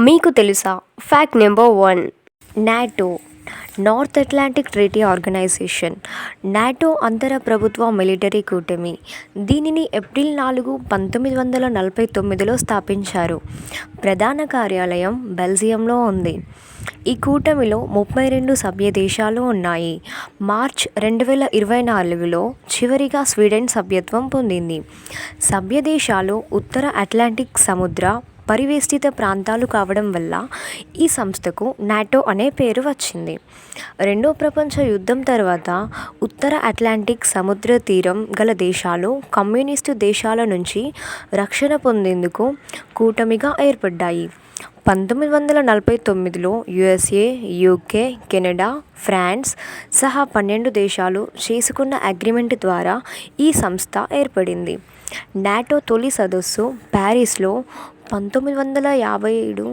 మీకు తెలుసా? Fact number 1. NATO, North Atlantic Treaty Organization. NATO అంతర ప్రభుత్వ మిలిటరీ కూటమి. దీనిని ఏప్రిల్ 4, 1949లో స్థాపించారు. ప్రధాన కార్యాలయం బెల్జియంలో ఉంది. ఈ కూటమిలో 32 సభ్య దేశాలు ఉన్నాయి. మార్చ్ 2024లో చివరిగా స్వీడన్ సభ్యత్వం పొందింది. సభ్య దేశాలు ఉత్తర అట్లాంటిక్ సముద్ర పరివేష్టిత ప్రాంతాలు కావడం వల్ల ఈ సంస్థకు నాటో అనే పేరు వచ్చింది. రెండో ప్రపంచ యుద్ధం తర్వాత ఉత్తర అట్లాంటిక్ సముద్ర తీరం గల దేశాలు కమ్యూనిస్టు దేశాల నుంచి రక్షణ పొందేందుకు కూటమిగా ఏర్పడ్డాయి. 1949లో యుఎస్ఏ, యూకే, కెనడా, ఫ్రాన్స్ సహా 12 దేశాలు చేసుకున్న అగ్రిమెంట్ ద్వారా ఈ సంస్థ ఏర్పడింది. నాటో తొలి సదస్సు ప్యారిస్లో 1957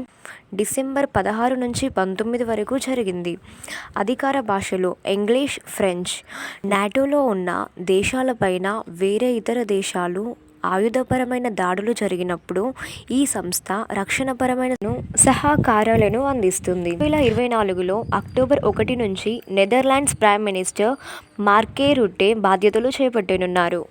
డిసెంబర్ 16 నుంచి 19 వరకు జరిగింది. అధికార భాషలు ఇంగ్లీష్, ఫ్రెంచ్. నాటోలో ఉన్న దేశాలపైన వేరే ఇతర దేశాలు ఆయుధపరమైన దాడులు జరిగినప్పుడు ఈ సంస్థ రక్షణపరమైన సహకారాలను అందిస్తుంది. 2024లో అక్టోబర్ 1 నుంచి నెదర్లాండ్స్ ప్రైమ్ మినిస్టర్ మార్కే రుట్టే బాధ్యతలు చేపట్టనున్నారు.